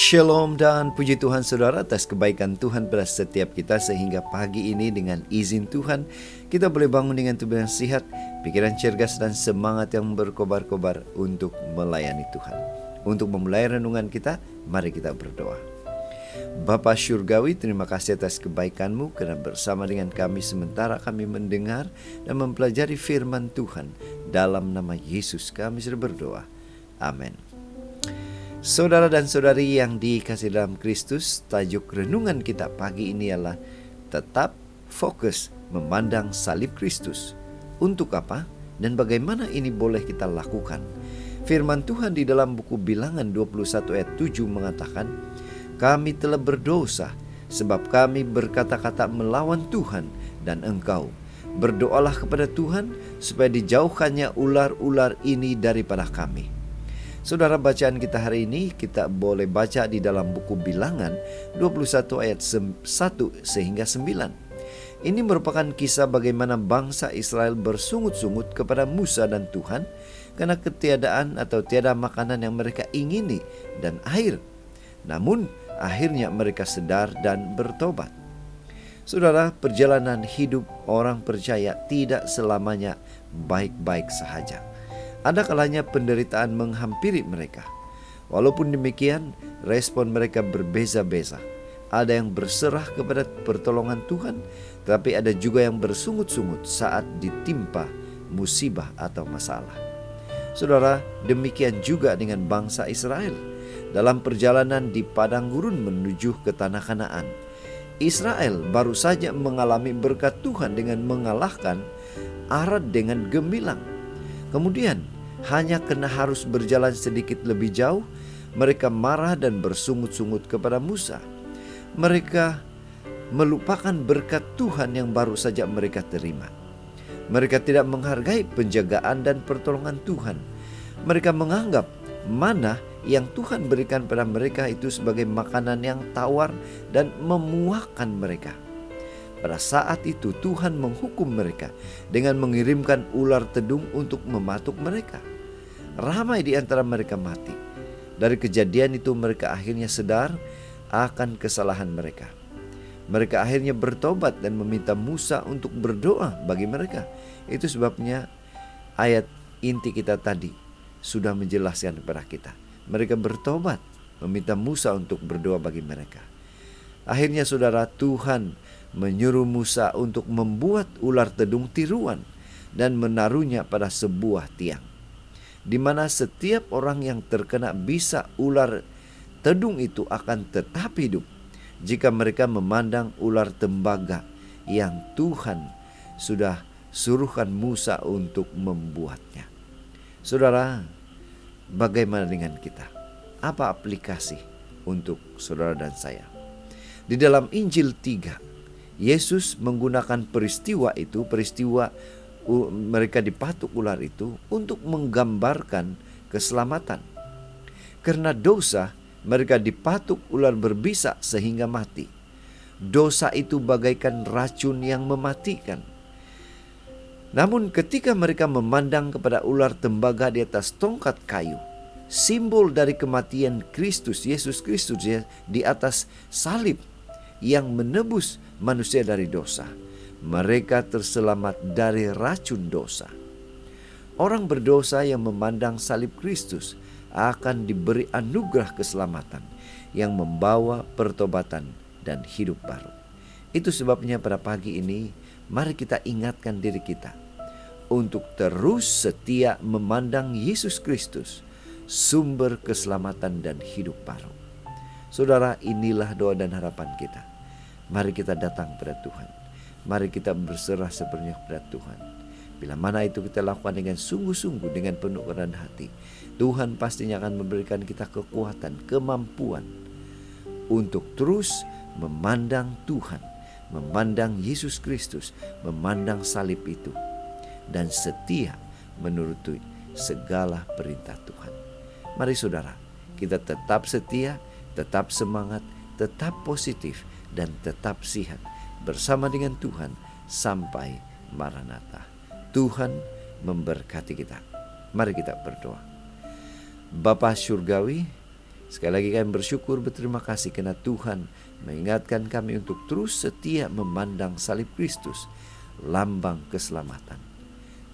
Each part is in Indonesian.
Shalom dan puji Tuhan saudara atas kebaikan Tuhan pada setiap kita, sehingga pagi ini dengan izin Tuhan kita boleh bangun dengan tubuh yang sehat, pikiran cergas dan semangat yang berkobar-kobar untuk melayani Tuhan. Untuk memulai renungan kita, mari kita berdoa. Bapa Syurgawi, terima kasih atas kebaikan-Mu karena bersama dengan kami sementara kami mendengar dan mempelajari firman Tuhan. Dalam nama Yesus kami sudah berdoa. Amin. Saudara dan saudari yang dikasihi dalam Kristus, tajuk renungan kita pagi ini adalah tetap fokus memandang salib Kristus. Untuk apa dan bagaimana ini boleh kita lakukan? Firman Tuhan di dalam buku Bilangan 21 ayat 7 mengatakan, "Kami telah berdosa sebab kami berkata-kata melawan Tuhan dan Engkau. Berdoalah kepada Tuhan supaya dijauhkannya ular-ular ini daripada kami." Saudara, bacaan kita hari ini kita boleh baca di dalam buku Bilangan 21 ayat 1 sehingga 9. Ini merupakan kisah bagaimana bangsa Israel bersungut-sungut kepada Musa dan Tuhan karena ketiadaan atau tiada makanan yang mereka ingini dan air. Namun akhirnya mereka sadar dan bertobat. Saudara, perjalanan hidup orang percaya tidak selamanya baik-baik sahaja. Ada kalanya penderitaan menghampiri mereka. Walaupun demikian, respon mereka berbeza-beza. Ada yang berserah kepada pertolongan Tuhan, tetapi ada juga yang bersungut-sungut saat ditimpa musibah atau masalah. Saudara, demikian juga dengan bangsa Israel. Dalam perjalanan di padang gurun menuju ke tanah Kanaan, Israel baru saja mengalami berkat Tuhan dengan mengalahkan Arad dengan gemilang. Kemudian hanya karena harus berjalan sedikit lebih jauh, mereka marah dan bersungut-sungut kepada Musa. Mereka melupakan berkat Tuhan yang baru saja mereka terima. Mereka tidak menghargai penjagaan dan pertolongan Tuhan. Mereka menganggap mana yang Tuhan berikan pada mereka itu sebagai makanan yang tawar dan memuakkan mereka. Pada saat itu Tuhan menghukum mereka dengan mengirimkan ular tedung untuk mematuk mereka. Ramai di antara mereka mati. Dari kejadian itu mereka akhirnya sadar akan kesalahan mereka. Mereka akhirnya bertobat dan meminta Musa untuk berdoa bagi mereka. Itu sebabnya ayat inti kita tadi sudah menjelaskan kepada kita. Mereka bertobat, meminta Musa untuk berdoa bagi mereka. Akhirnya saudara, Tuhan menyuruh Musa untuk membuat ular tedung tiruan dan menaruhnya pada sebuah tiang, di mana setiap orang yang terkena bisa ular tedung itu akan tetap hidup jika mereka memandang ular tembaga yang Tuhan sudah suruhkan Musa untuk membuatnya. Saudara, bagaimana dengan kita? Apa aplikasi untuk saudara dan saya? Di dalam Injil 3, Yesus menggunakan peristiwa mereka dipatuk ular itu untuk menggambarkan keselamatan. Karena dosa, mereka dipatuk ular berbisa sehingga mati. Dosa itu bagaikan racun yang mematikan. Namun ketika mereka memandang kepada ular tembaga di atas tongkat kayu, simbol dari kematian Kristus, Yesus Kristus di atas salib yang menebus manusia dari dosa, mereka terselamat dari racun dosa. Orang berdosa yang memandang salib Kristus akan diberi anugerah keselamatan yang membawa pertobatan dan hidup baru. Itu sebabnya pada pagi ini mari kita ingatkan diri kita untuk terus setia memandang Yesus Kristus, sumber keselamatan dan hidup baru. Saudara, inilah doa dan harapan kita. Mari kita datang pada Tuhan. Mari kita berserah sepenuhnya kepada Tuhan. Bila mana itu kita lakukan dengan sungguh-sungguh, dengan penuh kerendahan hati, Tuhan pastinya akan memberikan kita kekuatan, kemampuan untuk terus memandang Tuhan, memandang Yesus Kristus, memandang salib itu, dan setia menuruti segala perintah Tuhan. Mari saudara, kita tetap setia, tetap semangat, tetap positif, dan tetap sihat bersama dengan Tuhan sampai Maranatha. Tuhan memberkati kita. Mari kita berdoa. Bapa Syurgawi, Sekali lagi kami bersyukur, berterima kasih karena Tuhan mengingatkan kami untuk terus setia memandang salib Kristus, lambang keselamatan.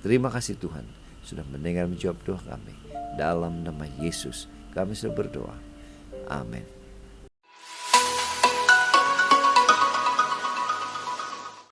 Terima kasih Tuhan sudah mendengar menjawab doa kami. Dalam nama Yesus kami sudah berdoa. Amin.